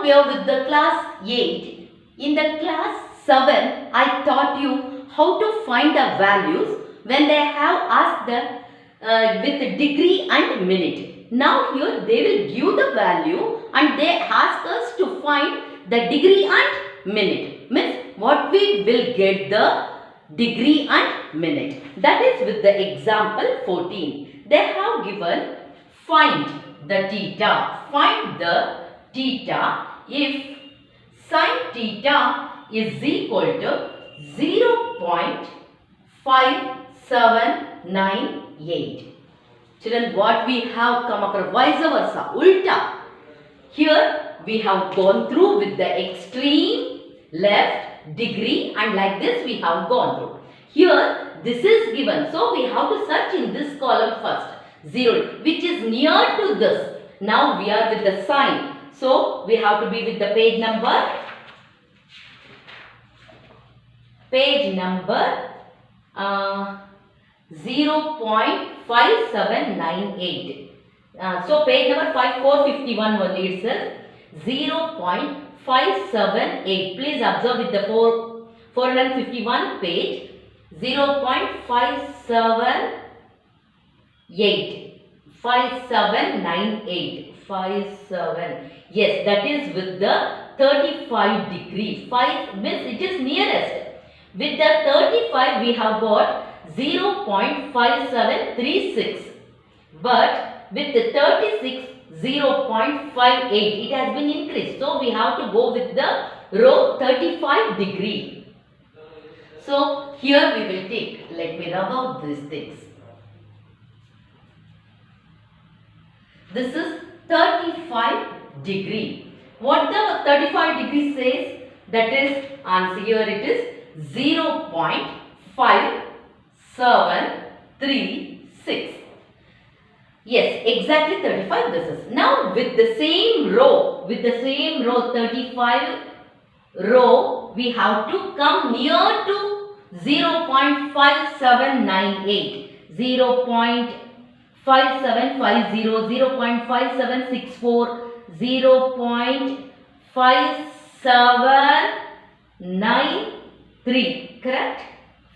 we are with the class 8. In the class 7, I taught you how to find the values when they have asked the with the degree and minute. Now here they will give the value and they ask us to find the degree and minute. Means what we will get the degree and minute. That is with the example 14. They have given find the theta. Find the theta if sin theta is equal to 0.5798. Children, what we have come across, vice versa, ulta. Here we have gone through with the extreme left, degree, and like this we have gone through. Here this is given, so we have to search in this column first, 0, which is near to this. Now we are with the sign, so we have to be with the page number 0.5798. So page number 451 only itself, 0.578. Please observe with the 451 page, 0.578. 5798. 57. Yes, that is with the 35 degree. 5 means it is nearest. With the 35 we have got 0.5736. But with the 36, 0.58. It has been increased. So we have to go with the row 35 degree. So here we will take. Let me rub out these things. This is 35 degree. What the 35 degree says? That is, answer here it is 0.5736. Yes, exactly 35 this is. Now with the same row, 35 row, we have to come near to 0.5798, 0.5750, 0.5764, 0.5793, correct?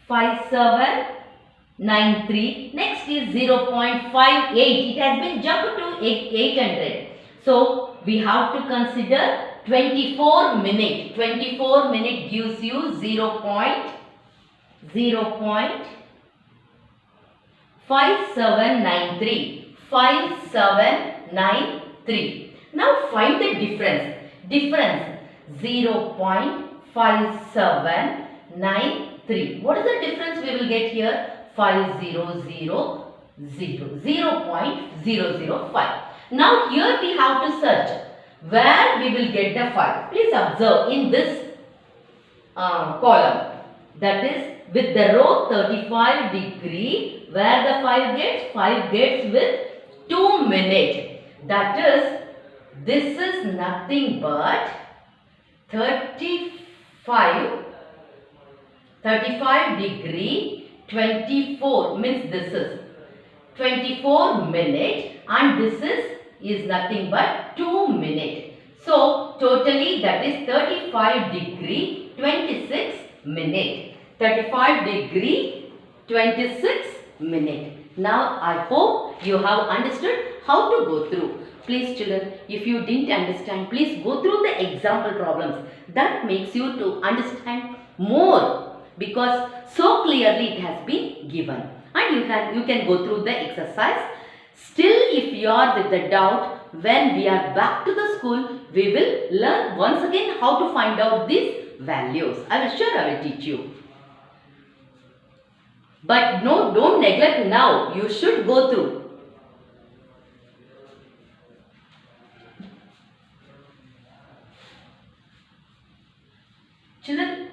5793. Next is 0.58. It has been jumped to 800. So we have to consider 24 minute. 24 minute gives you 0.5793. 5793. Now find the difference. 0.5793. What is the difference we will get here? 0.005. Now here we have to search where we will get the 5. Please observe in this column. That is with the row 35 degree, where the 5 gets with 2 minute. That is, this is nothing but 35 degree 24 means this is 24 minute and this is nothing but 2 minute. So totally that is 35 degree 26 minute. 35 degree 26 minute. Now I hope you have understood how to go through. Please children, if you didn't understand, please go through the example problems. That makes you to understand more, because so clearly it has been given, and you can go through the exercise. Still, if you are with the doubt, when we are back to the school, we will learn once again how to find out these values. I will teach you. But no, don't neglect now. You should go through. Children,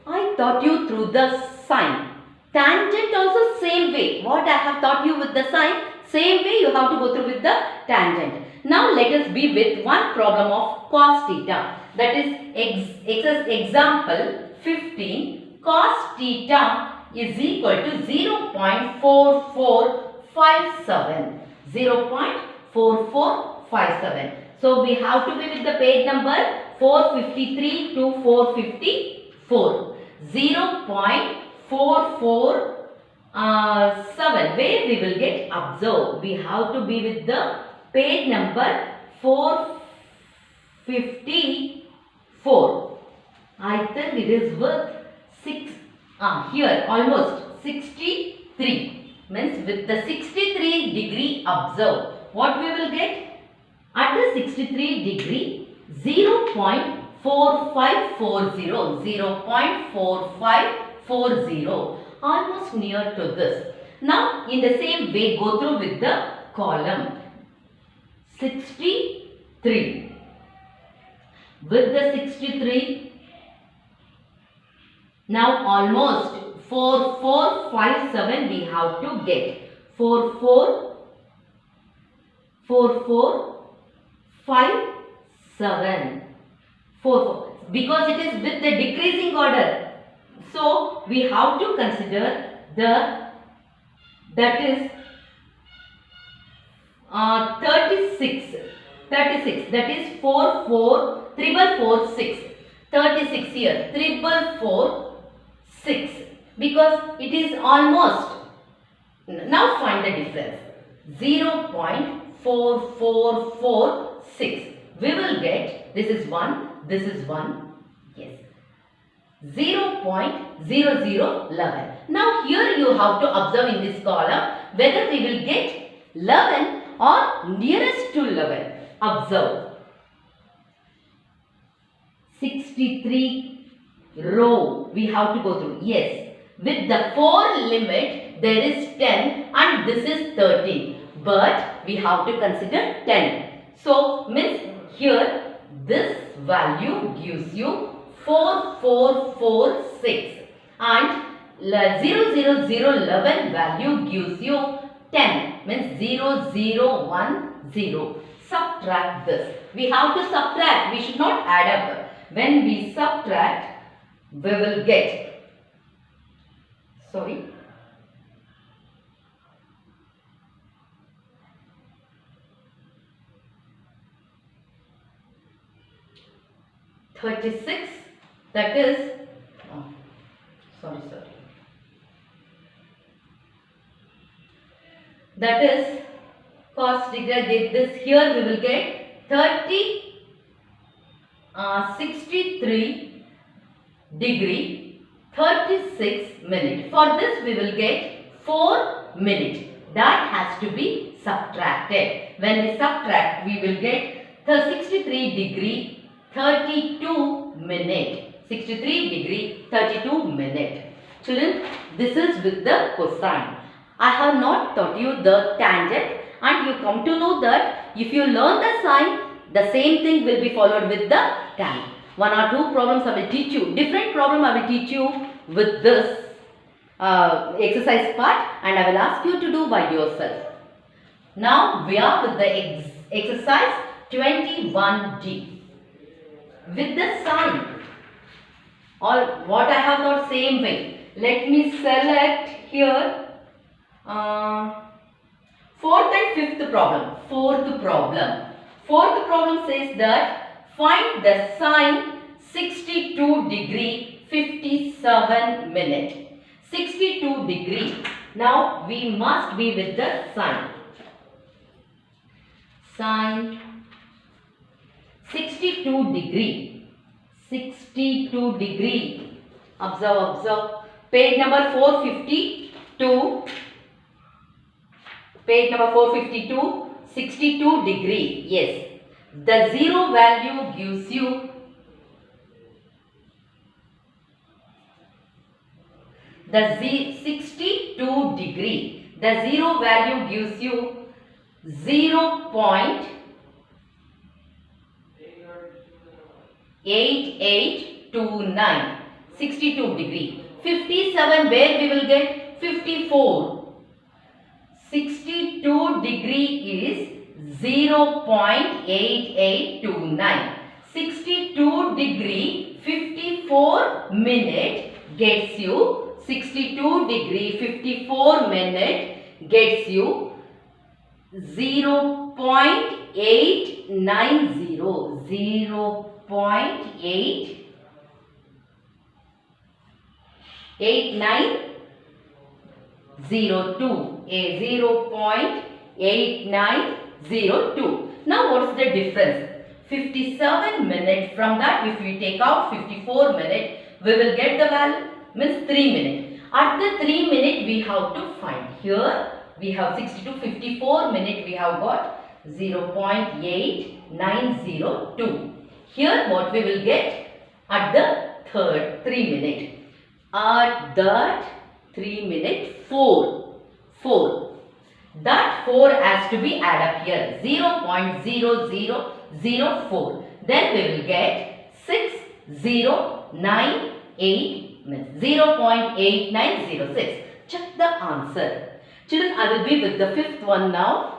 I taught you through the sign. Tangent also same way. What I have taught you with the sign, same way you have to go through with the tangent. Now let us be with one problem of cos theta. That is example 15. Cos theta is equal to 0.44 0.4457. 0.4457. So we have to be with the page number 453 to 454. 0.447, where we will get observe. We have to be with the page number 454. I think it is with 6. Here almost 63. Means with the 63 degree observe. What we will get? At the 63 degree, 0.4540. 0.4540. Almost near to this. Now, in the same way, go through with the column. 63. With the 63, now almost 4457 we have to get. 4457. 44. Because it is with the decreasing order. So we have to consider that is 36. 36. That is 44446. 36 here. 4446. Because it is almost. Now find the difference. 0.4446. We will get, this is 1, this is 1. Yes. 0.0011. Now here you have to observe in this column whether we will get 11 or nearest to 11. Observe. 63 row we have to go through. Yes. With the 4 limit there is 10 and this is 13. But we have to consider 10. So means here this value gives you 4446 and 00011 value gives you 10, means 0010. Subtract this. We have to subtract. We should not add up. When we subtract, we will get, sorry, 36, that is, that is cos degree. This here we will get 63 degree 36 minute. For this we will get 4 minute. That has to be subtracted. When we subtract, we will get 63 degree 32 minute. 63 degree 32 minute. Children, this is with the cosine. I have not taught you the tangent, and you come to know that if you learn the sine, the same thing will be followed with the tan. 1 or 2 problems I will teach you. Different problem I will teach you with this exercise part, and I will ask you to do by yourself. Now we are with the exercise 21D. With the sine, or what I have got same way. Let me select here 4th and 5th problem. 4th problem. 4th problem says that find the sine 62 degree 57 minute. 62 degree. Now we must be with the sine. Sine 62 degree. 62 degree. Observe. Page number 452. Page number 452. 62 degree. Yes. The 0 value gives you the 62 degree. The 0 value gives you 0.8829. 62 degree. 57 where we will get 54. 62 degree is 0.8829. 62 degree 54 minute gets you 62 degree 54 minute gets you 0.890. 0.8902. Now what is the difference? 57 minutes. From that, if we take out 54 minutes, we will get the value, means 3 minutes. At the 3 minutes, we have to find. Here we have 60 to 54 minutes, we have got 0.8902. Here what we will get at the third 3 minutes. At that 3 minutes, 4. That 4 has to be added up here, 0.0004. Then we will get 6098 means 0.8906. Check the answer. Children, I will be with the fifth one now.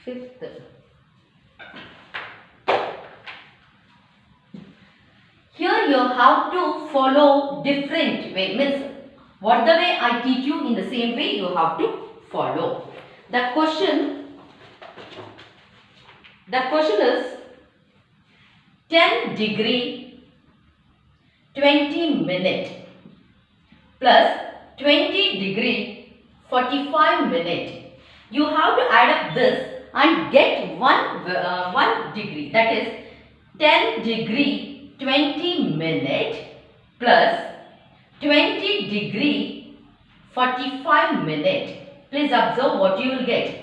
Fifth. Here you have to follow different way, means what the way I teach you, in the same way you have to follow. The question is 10 degree 20 minute plus 20 degree 45 minute. You have to add up this and get one degree, that is 10 degree 20 minute plus 20 degree 45 minute. Please observe what you will get.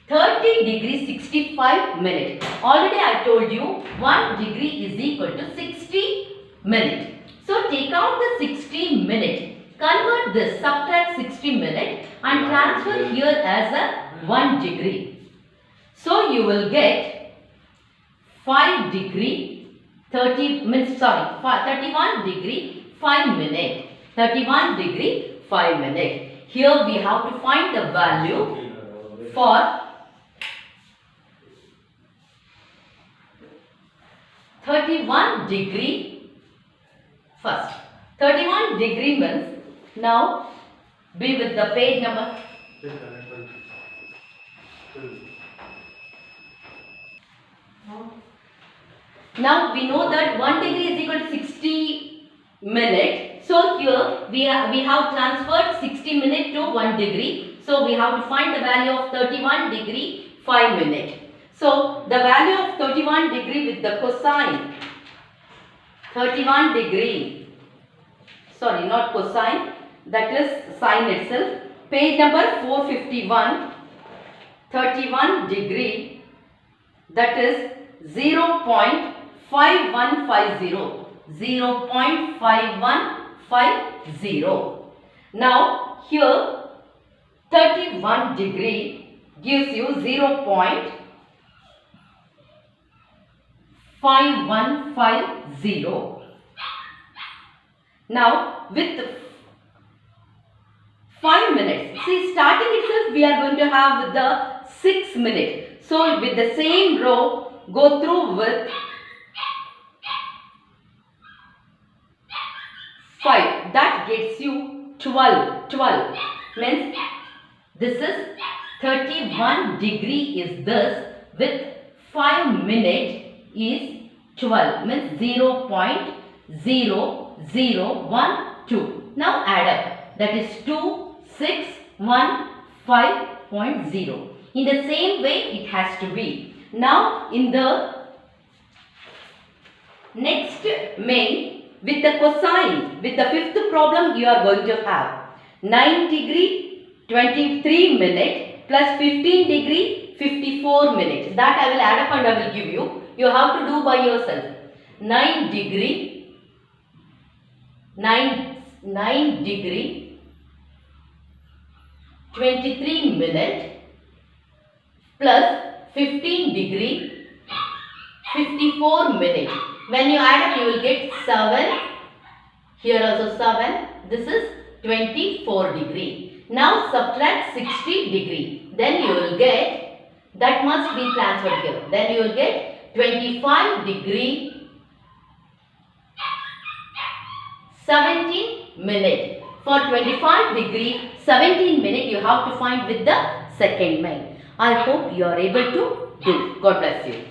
30 degree 65 minute. Already I told you 1 degree is equal to 60 minute. So take out the 60 minute. Convert this, subtract 60 minute and transfer here as a 1 degree. So you will get 5 degree 31 degree 5 minute. 31 degree 5 minute. Here we have to find the value for 31 degree first. 31 degree means, now be with the page number. Now we know that 1 degree is equal to 60 minutes. So here we have transferred 60 minutes to 1 degree. So we have to find the value of 31 degree 5 minutes. So the value of 31 degree with the cosine, 31 degree, sorry, not cosine, that is sine itself. Page number 451, 31 degree, that is 0.5150. 0.5150. Now here 31 degree gives you 0.5150. Now with 5 minutes, see, starting itself we are going to have the 6 minutes. So with the same row, go through with 5. That gets you 12. 12 means this is 31 degree is this, with 5 minutes is 12, means 0.0012. Now add up, that is 2615.0. In the same way it has to be. Now in the next main, with the cosine, with the fifth problem you are going to have 9 degree 23 minutes plus 15 degree 54 minutes. That I will add up and I will give you. You have to do by yourself. 9 degree 23 minutes plus 15 degree 54 minutes. When you add up, you will get 7. Here also 7. This is 24 degree. Now subtract 60 degree. Then you will get, that must be transferred here. Then you will get 25 degree 17 minutes. For 25 degree, 17 minutes you have to find with the second mile. I hope you are able to do. God bless you.